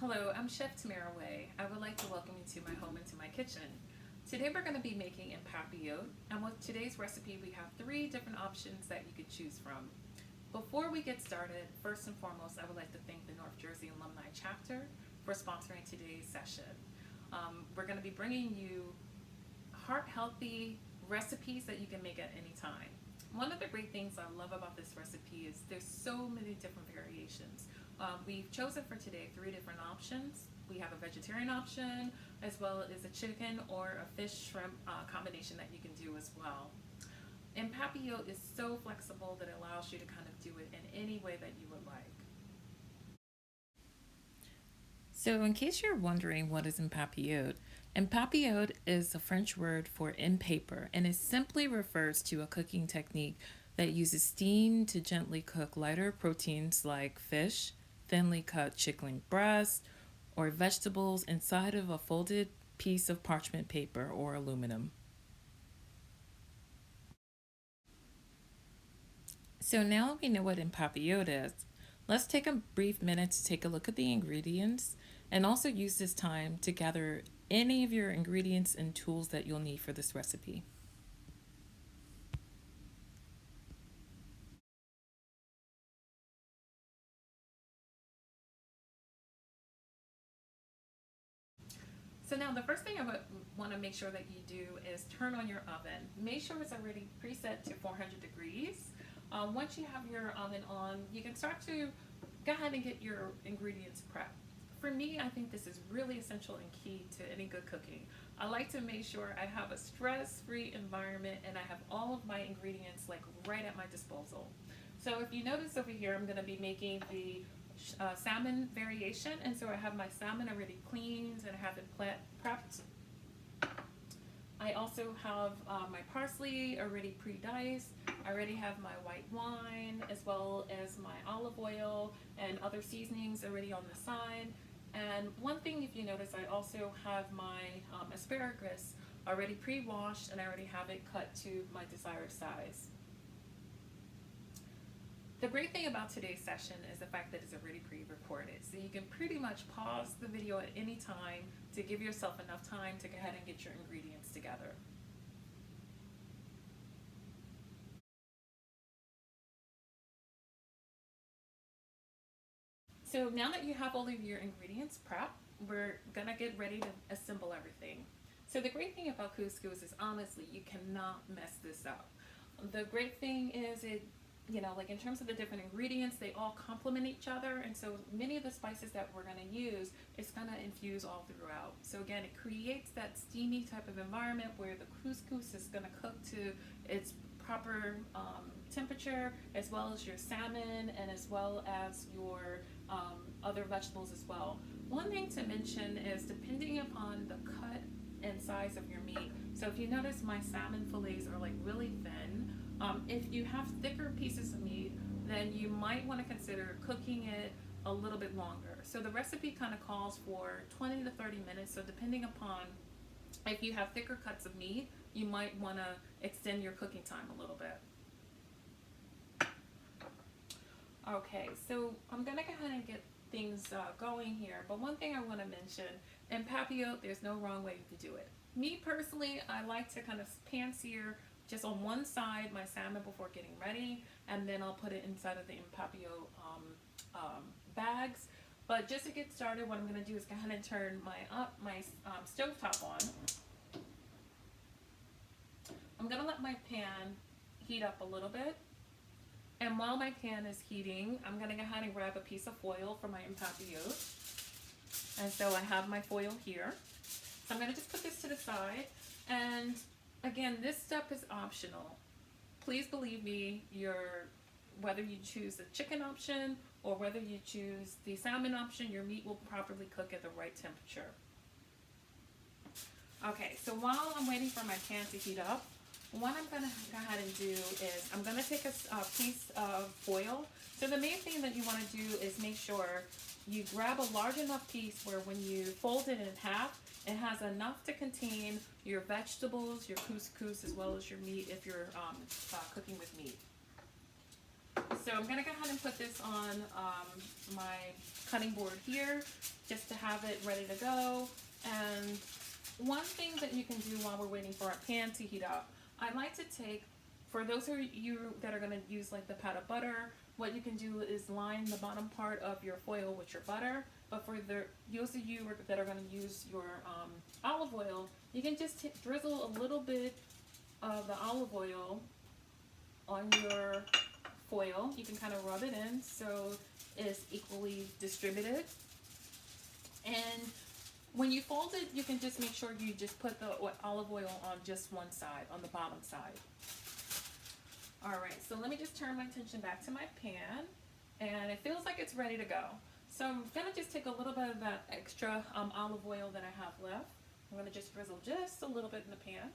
Hello, I'm Chef Tamara Waye. I would like to welcome you to my home and to my kitchen. Today we're going to be making En Papillote, and with today's recipe we have 3 different options that you could choose from. Before we get started, first and foremost I would like to thank the North Jersey Alumni Chapter for sponsoring today's session. We're going to be bringing you heart-healthy recipes that you can make at any time. One of the great things I love about this recipe is there's so many different variations. We've chosen for today 3 different options. We have a vegetarian option, as well as a chicken or a fish shrimp combination that you can do as well. En Papillote is so flexible that it allows you to kind of do it in any way that you would like. So in case you're wondering what is En Papillote is a French word for in paper, and it simply refers to a cooking technique that uses steam to gently cook lighter proteins like fish, thinly cut chicken breast, or vegetables inside of a folded piece of parchment paper or aluminum. So now that we know what En Papillote is, let's take a brief minute to take a look at the ingredients and also use this time to gather any of your ingredients and tools that you'll need for this recipe. So now the first thing I would want to make sure that you do is turn on your oven. Make sure it's already preset to 400 degrees. Once you have your oven on, you can start to go ahead and get your ingredients prepped. For me, I think this is really essential and key to any good cooking. I like to make sure I have a stress-free environment and I have all of my ingredients like right at my disposal. So if you notice over here, I'm going to be making the salmon variation, and so I have my salmon already cleaned and I have it prepped. I also have my parsley already pre-diced. I already have my white wine as well as my olive oil and other seasonings already on the side. And one thing, if you notice, I also have my asparagus already pre-washed and I already have it cut to my desired size. The great thing about today's session is the fact that it's already pre-recorded, so you can pretty much pause the video at any time to give yourself enough time to go ahead and get your ingredients together. So now that you have all of your ingredients prepped, we're gonna get ready to assemble everything. So the great thing about couscous is honestly, you cannot mess this up. The great thing is like in terms of the different ingredients, they all complement each other, and so many of the spices that we're going to use is going to infuse all throughout. So again, it creates that steamy type of environment where the couscous is going to cook to its proper temperature, as well as your salmon and as well as your other vegetables as well. One thing to mention is depending upon the cut and size of your meat. So if you notice, my salmon fillets are like really thin. If you have thicker pieces of meat, then you might want to consider cooking it a little bit longer. So the recipe kind of calls for 20 to 30 minutes. So depending upon if you have thicker cuts of meat, you might want to extend your cooking time a little bit. Okay, so I'm going to go ahead and get things going here. But one thing I want to mention, in Papillote, there's no wrong way to do it. Me personally, I like to kind of pan sear just on one side my salmon before getting ready, and then I'll put it inside of the En Papillote bags. But just to get started, what I'm going to do is go ahead and turn my stovetop on. I'm going to let my pan heat up a little bit, and while my pan is heating, I'm going to go ahead and grab a piece of foil for my En Papillote. And so I have my foil here. So I'm going to just put this to the side, and again, this step is optional. Please believe me, whether you choose the chicken option or whether you choose the salmon option, your meat will properly cook at the right temperature. Okay, so while I'm waiting for my pan to heat up, what I'm going to go ahead and do is I'm going to take a piece of foil. So the main thing that you want to do is make sure you grab a large enough piece where when you fold it in half, it has enough to contain your vegetables, your couscous, as well as your meat if you're cooking with meat. So I'm gonna go ahead and put this on my cutting board here, just to have it ready to go. And one thing that you can do while we're waiting for our pan to heat up, I like to take, for those of you that are gonna use like the pat of butter, what you can do is line the bottom part of your foil with your butter. But for those of you that are gonna use your olive oil, you can just drizzle a little bit of the olive oil on your foil. You can kind of rub it in so it's equally distributed. And when you fold it, you can just make sure you just put the olive oil on just one side, on the bottom side. All right, so let me just turn my attention back to my pan, and it feels like it's ready to go. So I'm gonna just take a little bit of that extra olive oil that I have left. I'm gonna just drizzle just a little bit in the pan.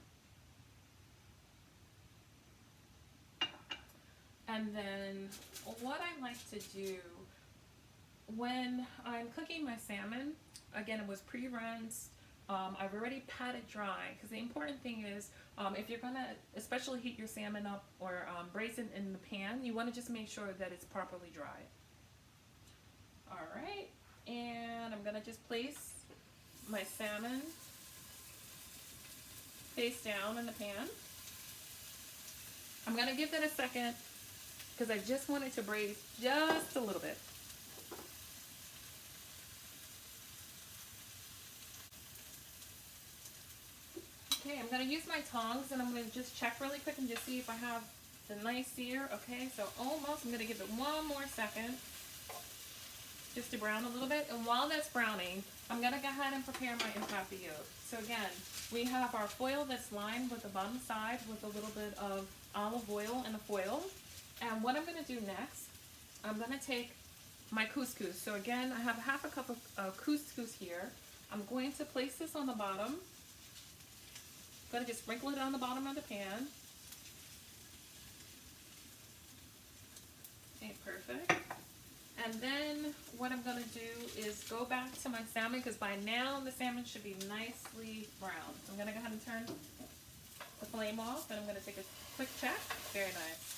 And then what I like to do when I'm cooking my salmon, again, it was pre-rinsed. I've already patted dry, because the important thing is if you're gonna especially heat your salmon up or braise it in the pan, you want to just make sure that it's properly dry. All right, and I'm gonna just place my salmon face down in the pan. I'm gonna give that a second because I just want it to braise just a little bit. Okay, I'm going to use my tongs and I'm going to just check really quick and just see if I have the nice sear. Okay, so almost. I'm going to give it one more second just to brown a little bit. And while that's browning, I'm going to go ahead and prepare my En Papillote. So again, we have our foil that's lined with the bottom side with a little bit of olive oil and a foil. And what I'm going to do next, I'm going to take my couscous. So again, I have half a cup of couscous here. I'm going to place this on the bottom. I'm going to just sprinkle it on the bottom of the pan. Okay, perfect. And then what I'm going to do is go back to my salmon, because by now the salmon should be nicely browned. So I'm going to go ahead and turn the flame off, and I'm going to take a quick check. Very nice.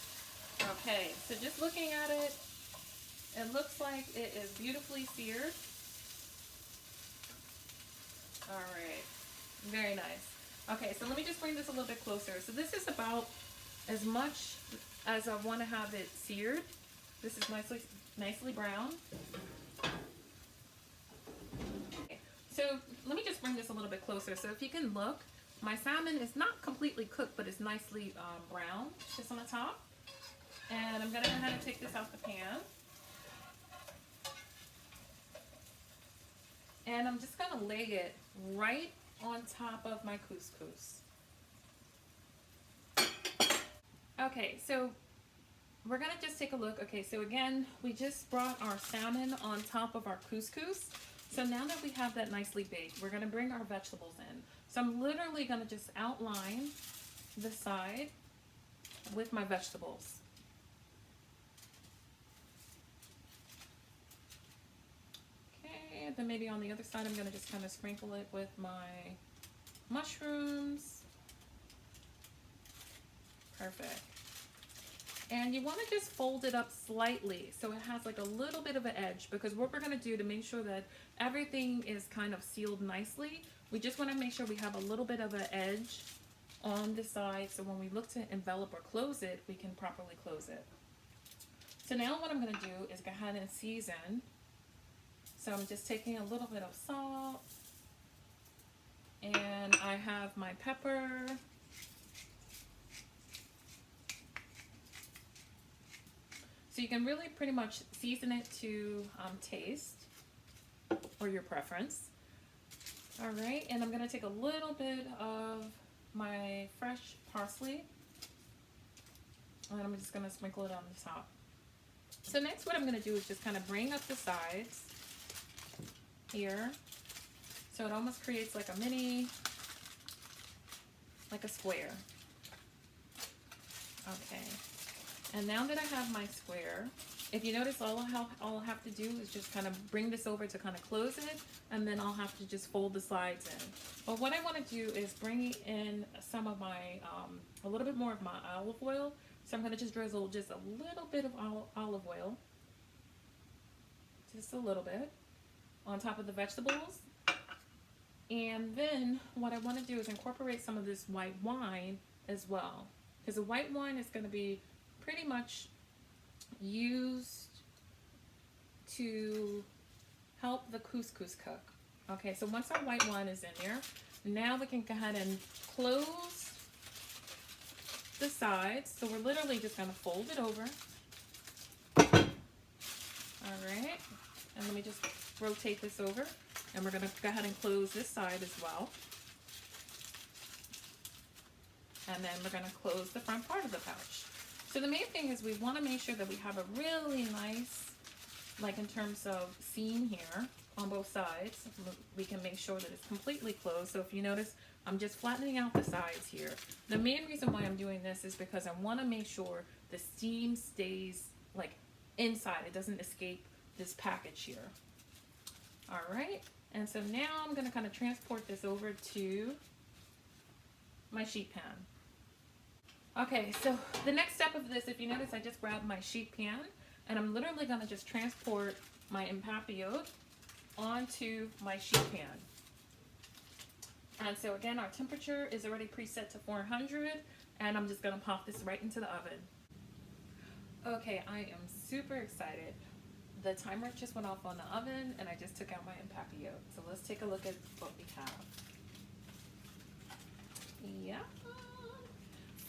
Okay, so just looking at it, it looks like it is beautifully seared. All right, very nice. Okay, so let me just bring this a little bit closer. So this is about as much as I want to have it seared. This is nicely brown. Okay, so let me just bring this a little bit closer. So if you can look, my salmon is not completely cooked, but it's nicely brown just on the top. And I'm going to go ahead and take this out the pan. And I'm just going to lay it right on top of my couscous. Okay, so we're going to just take a look. Okay, so again, we just brought our salmon on top of our couscous. So now that we have that nicely baked, we're going to bring our vegetables in. So I'm literally going to just outline the side with my vegetables. And then maybe on the other side, I'm going to just kind of sprinkle it with my mushrooms. Perfect. And you want to just fold it up slightly so it has like a little bit of an edge, because what we're going to do to make sure that everything is kind of sealed nicely, we just want to make sure we have a little bit of an edge on the side, so when we look to envelop or close it, we can properly close it. So now what I'm going to do is go ahead and season. So I'm just taking a little bit of salt, and I have my pepper. So you can really pretty much season it to taste or your preference. All right, and I'm gonna take a little bit of my fresh parsley, and I'm just gonna sprinkle it on the top. So next what I'm gonna do is just kind of bring up the sides here, so it almost creates like a mini, like a square. Okay, and now that I have my square, If you notice, all I'll have to do is just kind of bring this over to kind of close it, and then I'll have to just fold the sides in. But what I want to do is bring in some of my, a little bit more of my olive oil. So I'm going to just drizzle just a little bit of olive oil, just a little bit, on top of the vegetables. And then what I want to do is incorporate some of this white wine as well, because the white wine is going to be pretty much used to help the couscous cook. Okay, so once our white wine is in there, now we can go ahead and close the sides. So we're literally just going to fold it over. All right, and let me just rotate this over, and we're going to go ahead and close this side as well. And then we're going to close the front part of the pouch. So the main thing is we want to make sure that we have a really nice, like in terms of seam here on both sides. We can make sure that it's completely closed. So if you notice, I'm just flattening out the sides here. The main reason why I'm doing this is because I want to make sure the seam stays like inside. It doesn't escape this package here. All right. And so now I'm going to kind of transport this over to my sheet pan. Okay, so the next step of this, if you notice, I just grabbed my sheet pan, and I'm literally going to just transport my En Papillote onto my sheet pan. And so again, our temperature is already preset to 400, and I'm just going to pop this right into the oven. Okay, I am super excited. The timer just went off on the oven, and I just took out my En Papillote. So let's take a look at what we have. Yeah.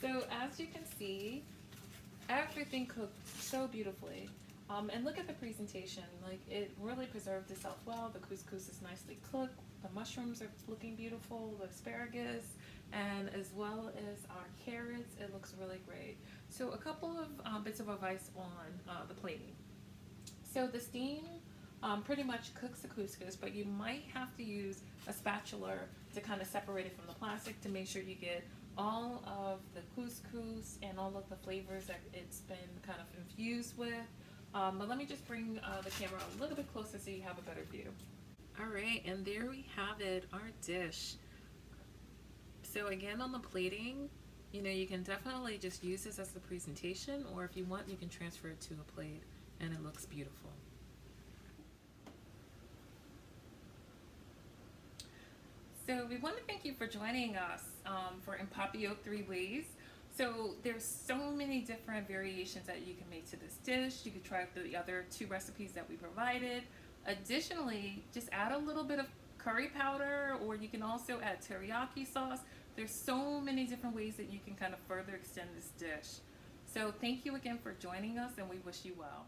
So as you can see, everything cooked so beautifully. And look at the presentation. Like, it really preserved itself well. The couscous is nicely cooked. The mushrooms are looking beautiful. The asparagus, and as well as our carrots, it looks really great. So a couple of bits of advice on the plating. So the steam pretty much cooks the couscous, but you might have to use a spatula to kind of separate it from the plastic to make sure you get all of the couscous and all of the flavors that it's been kind of infused with. But let me just bring the camera a little bit closer so you have a better view. All right, and there we have it, our dish. So again, on the plating, you know, you can definitely just use this as the presentation, or if you want, you can transfer it to a plate, and it looks beautiful. So we want to thank you for joining us for En Papillote 3 Ways. So there's so many different variations that you can make to this dish. You could try the other 2 recipes that we provided. Additionally, just add a little bit of curry powder, or you can also add teriyaki sauce. There's so many different ways that you can kind of further extend this dish. So thank you again for joining us, and we wish you well.